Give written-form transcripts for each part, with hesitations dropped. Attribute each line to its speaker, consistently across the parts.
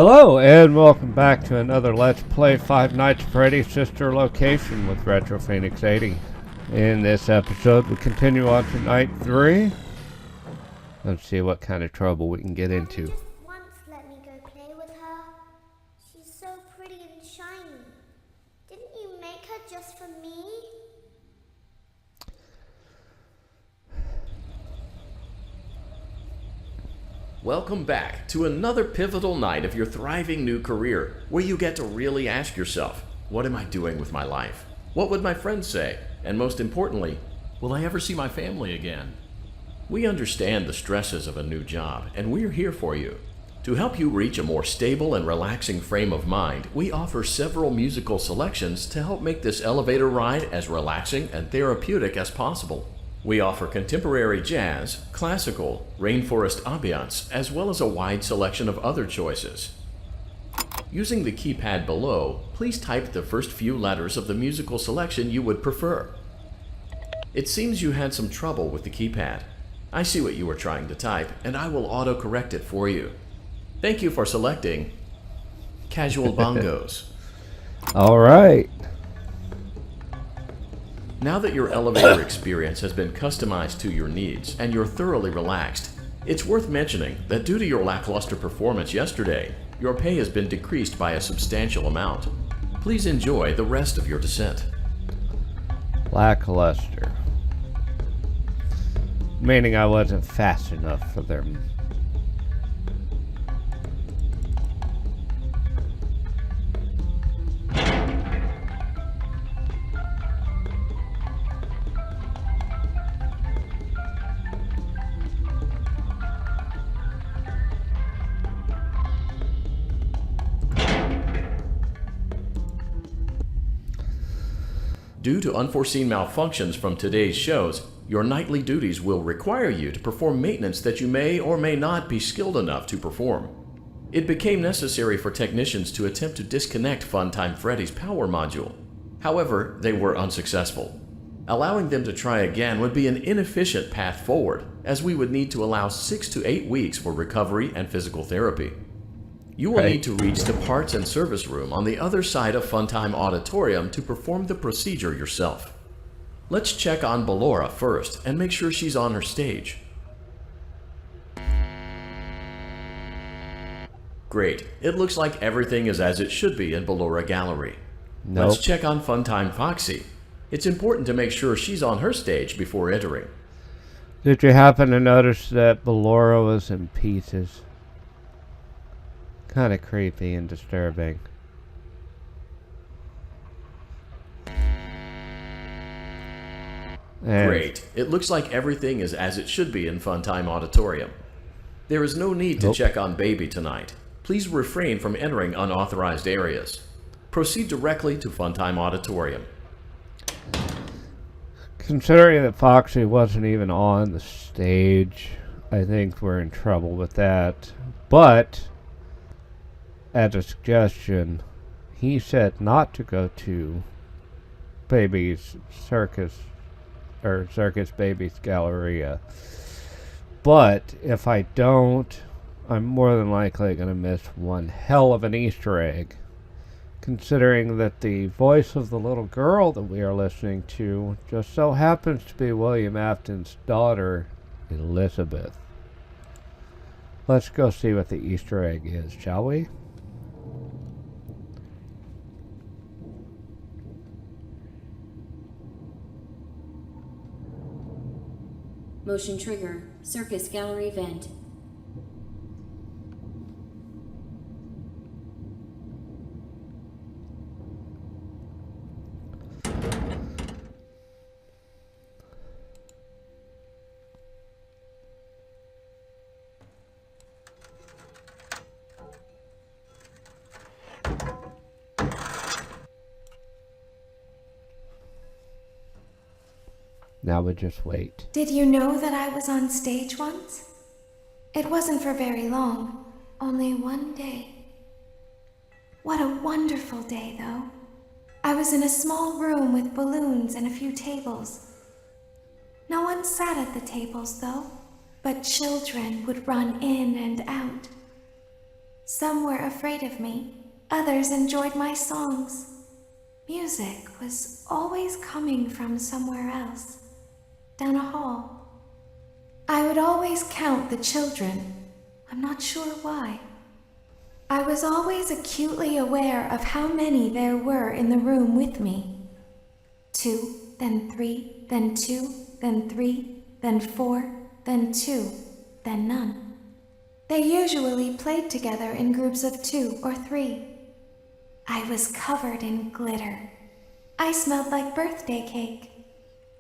Speaker 1: Hello and welcome back to another Let's Play Five Nights at Freddy's Sister Location with Retro Phoenix 80. In this episode we continue on to night 3. Let's see what kind of trouble we can get into.
Speaker 2: Just once let me go play with her. She's so pretty and shiny. Didn't you make her just for me?
Speaker 3: Welcome back to another pivotal night of your thriving new career, where you get to really ask yourself, what am I doing with my life? What would my friends say? And most importantly, will I ever see my family again? We understand the stresses of a new job, and we're here for you. To help you reach a more stable and relaxing frame of mind, we offer several musical selections to help make this elevator ride as relaxing and therapeutic as possible. We offer contemporary jazz, classical, rainforest ambiance, as well as a wide selection of other choices. Using the keypad below, please type the first few letters of the musical selection you would prefer. It seems you had some trouble with the keypad. I see what you were trying to type, and I will auto-correct it for you. Thank you for selecting Casual Bongos.
Speaker 1: All right.
Speaker 3: Now that your elevator experience has been customized to your needs and you're thoroughly relaxed, it's worth mentioning that due to your lackluster performance yesterday, your pay has been decreased by a substantial amount. Please enjoy the rest of your descent.
Speaker 1: Lackluster. Meaning I wasn't fast enough for them.
Speaker 3: Due to unforeseen malfunctions from today's shows, your nightly duties will require you to perform maintenance that you may or may not be skilled enough to perform. It became necessary for technicians to attempt to disconnect Funtime Freddy's power module. However, they were unsuccessful. Allowing them to try again would be an inefficient path forward, as we would need to allow 6 to 8 weeks for recovery and physical therapy. You will need to reach the parts and service room on the other side of Funtime Auditorium to perform the procedure yourself. Let's check on Ballora first and make sure she's on her stage. Great. It looks like everything is as it should be in Ballora Gallery.
Speaker 1: Nope.
Speaker 3: Let's check on Funtime Foxy. It's important to make sure she's on her stage before entering.
Speaker 1: Did you happen to notice that Ballora was in pieces? Kind of creepy and disturbing.
Speaker 3: Great. It looks like everything is as it should be in Funtime Auditorium. There is no need to check on Baby tonight. Please refrain from entering unauthorized areas. Proceed directly to Funtime Auditorium.
Speaker 1: Considering that Foxy wasn't even on the stage, I think we're in trouble with that. But as a suggestion, he said not to go to Baby's Circus, or Circus Baby's Galleria. But if I don't, I'm more than likely going to miss one hell of an Easter egg. Considering that the voice of the little girl that we are listening to just so happens to be William Afton's daughter, Elizabeth. Let's go see what the Easter egg is, shall we?
Speaker 4: Motion trigger, Circus Gallery vent.
Speaker 1: Now we just wait.
Speaker 5: Did you know that I was on stage once? It wasn't for very long, only one day. What a wonderful day, though. I was in a small room with balloons and a few tables. No one sat at the tables, though, but children would run in and out. Some were afraid of me, others enjoyed my songs. Music was always coming from somewhere else, down a hall. I would always count the children. I'm not sure why. I was always acutely aware of how many there were in the room with me. 2, then 3, then 2, then 3, then 4, then 2, then none. They usually played together in groups of 2 or 3. I was covered in glitter. I smelled like birthday cake.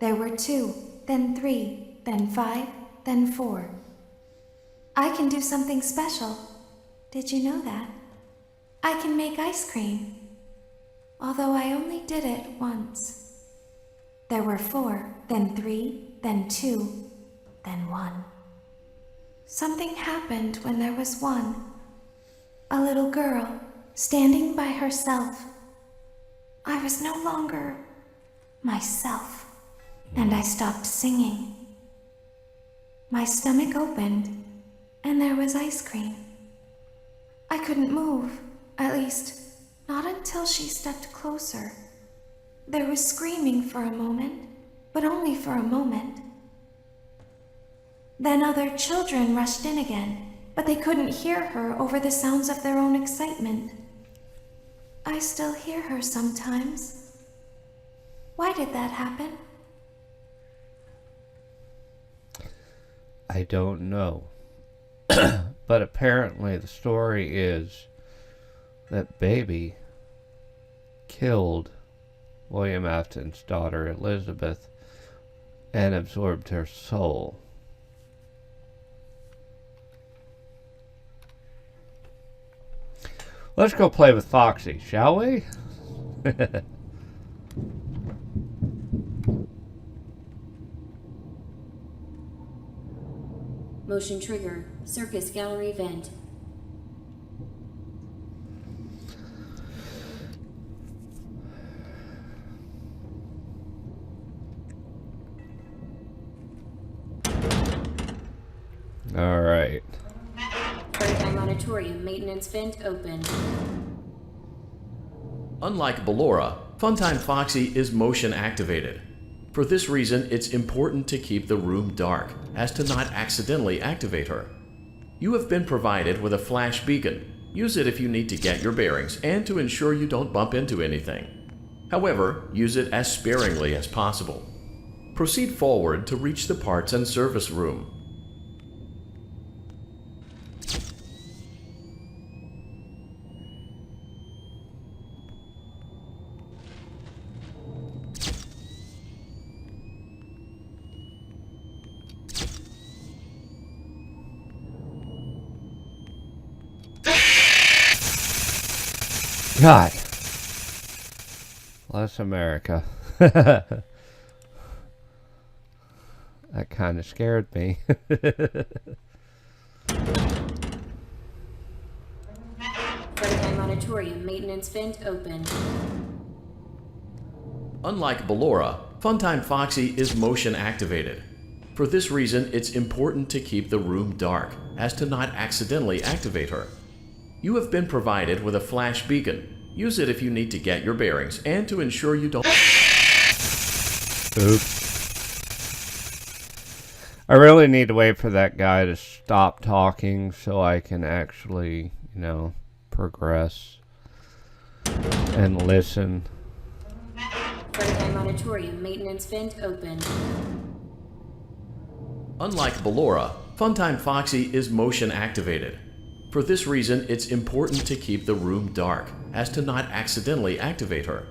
Speaker 5: There were 2, then 3, then 5, then 4. I can do something special. Did you know that? I can make ice cream. Although I only did it once. There were 4, then 3, then 2, then 1. Something happened when there was 1. A little girl, standing by herself. I was no longer myself, and I stopped singing. My stomach opened, and there was ice cream. I couldn't move, at least, not until she stepped closer. There was screaming for a moment, but only for a moment. Then other children rushed in again, but they couldn't hear her over the sounds of their own excitement. I still hear her sometimes. Why did that happen?
Speaker 1: I don't know. But apparently the story is that baby killed William Afton's daughter Elizabeth and absorbed her soul. Let's go play with Foxy, shall we?
Speaker 4: Motion trigger. Circus gallery vent.
Speaker 1: All right.
Speaker 4: Freddy auditorium maintenance vent open.
Speaker 3: Unlike Ballora, Funtime Foxy is motion activated. For this reason, it's important to keep the room dark, as to not accidentally activate her. You have been provided with a flash beacon. Use it if you need to get your bearings and to ensure you don't bump into anything. However, use it as sparingly as possible. Proceed forward to reach the parts and service room.
Speaker 1: God. Bless America. That kind of scared me.
Speaker 4: Freddy auditorium maintenance vent open.
Speaker 3: Unlike Ballora, Funtime Foxy is motion activated. For this reason, it's important to keep the room dark, as to not accidentally activate her. You have been provided with a flash beacon. Use it if you need to get your bearings and to ensure you don't...
Speaker 1: Oops. I really need to wait for that guy to stop talking so I can actually, progress and listen.
Speaker 4: Freddy auditorium maintenance vent open.
Speaker 3: Unlike Ballora, Funtime Foxy is motion activated. For this reason, it's important to keep the room dark, as to not accidentally activate her.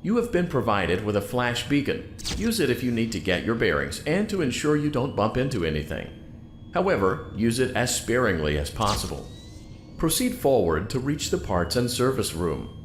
Speaker 3: You have been provided with a flash beacon. Use it if you need to get your bearings and to ensure you don't bump into anything. However, use it as sparingly as possible. Proceed forward to reach the parts and service room.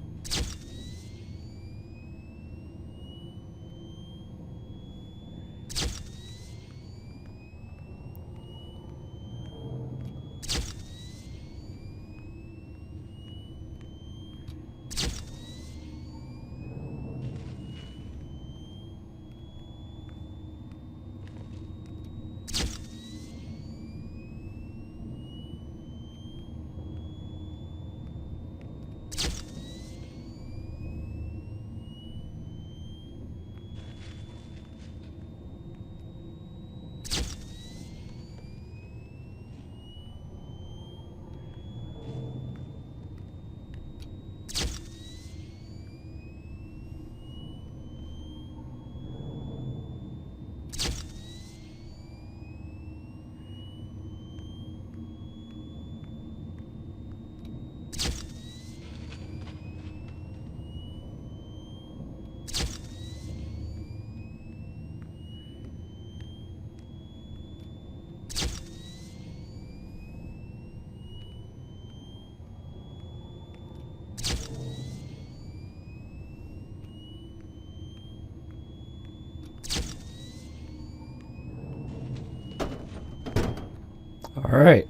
Speaker 1: Alright.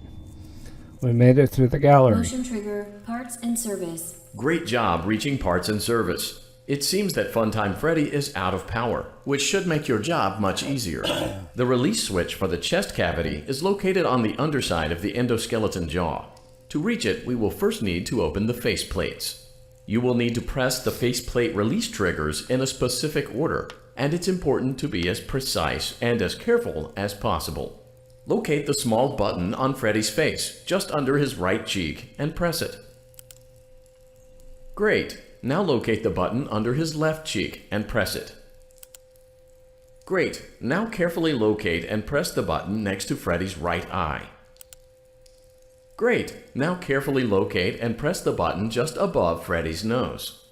Speaker 1: We made it through the gallery.
Speaker 4: Motion trigger, parts and service.
Speaker 3: Great job reaching parts and service. It seems that Funtime Freddy is out of power, which should make your job much easier. The release switch for the chest cavity is located on the underside of the endoskeleton jaw. To reach it, we will first need to open the face plates. You will need to press the faceplate release triggers in a specific order, and it's important to be as precise and as careful as possible. Locate the small button on Freddy's face, just under his right cheek, and press it. Great. Now locate the button under his left cheek and press it. Great. Now carefully locate and press the button next to Freddy's right eye. Great. Now carefully locate and press the button just above Freddy's nose.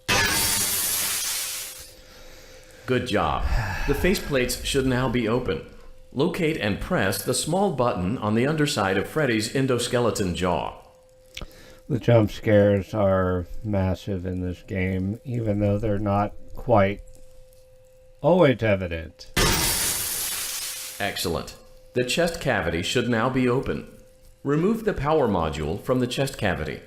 Speaker 3: Good job. The faceplates should now be open. Locate and press the small button on the underside of Freddy's endoskeleton jaw.
Speaker 1: The jump scares are massive in this game, even though they're not quite always evident.
Speaker 3: Excellent. The chest cavity should now be open. Remove the power module from the chest cavity.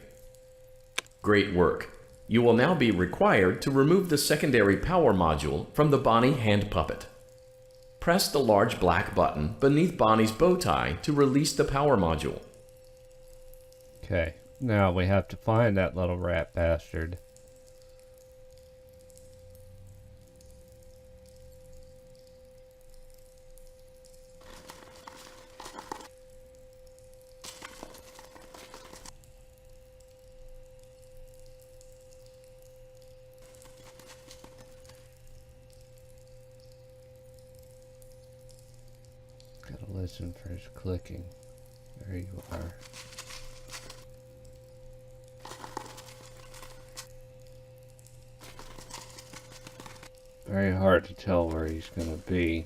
Speaker 3: Great work. You will now be required to remove the secondary power module from the Bonnie hand puppet. Press the large black button beneath Bonnie's bow tie to release the power module.
Speaker 1: Okay, now we have to find that little rat bastard. Gotta listen for his clicking. There you are. Very hard to tell where he's gonna be.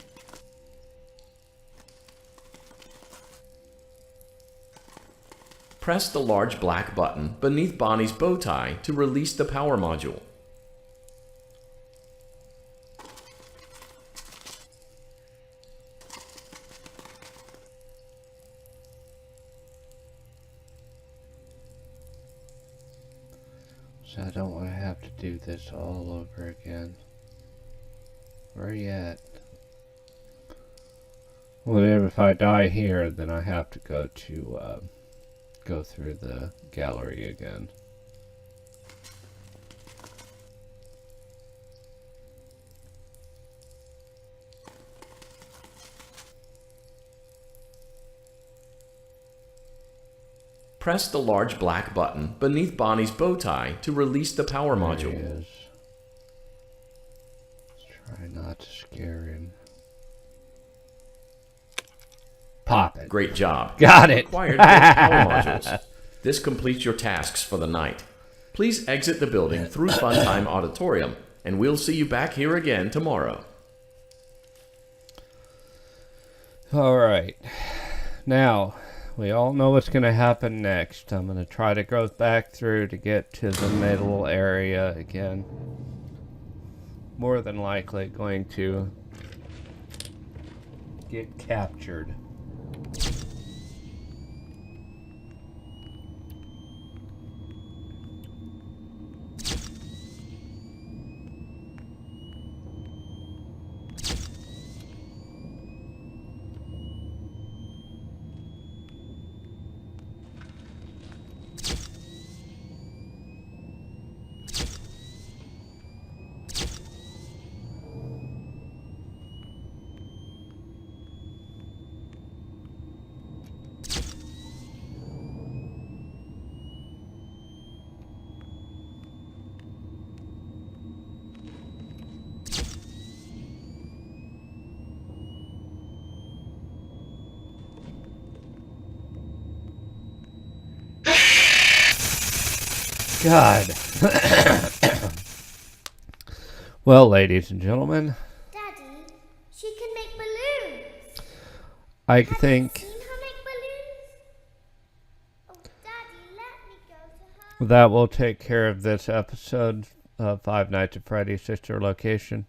Speaker 3: Press the large black button beneath Bonnie's bow tie to release the power module.
Speaker 1: So I don't want to have to do this all over again. Where are you at? Well, if I die here, then I have to go through the gallery again.
Speaker 3: Press the large black button beneath Bonnie's bow tie to release the power
Speaker 1: There
Speaker 3: module.
Speaker 1: he is. Let's try not to scare him. Pop it.
Speaker 3: Great job.
Speaker 1: Got it.
Speaker 3: Acquired both power modules. This completes your tasks for the night. Please exit the building through Funtime Auditorium, and we'll see you back here again tomorrow.
Speaker 1: Alright. Now, we all know what's going to happen next. I'm going to try to go back through to get to the middle area again. More than likely going to get captured. God. Well, ladies and gentlemen,
Speaker 2: Daddy, she can make balloons.
Speaker 1: I
Speaker 2: Have you
Speaker 1: think
Speaker 2: seen her make balloons? Oh, Daddy, let me go to her.
Speaker 1: that will take care of this episode of Five Nights at Freddy's Sister Location.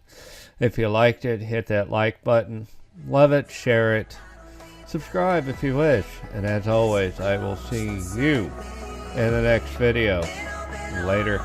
Speaker 1: If you liked it, hit that like button. Love it, share it, subscribe if you wish, and as always, I will see you in the next video. Later.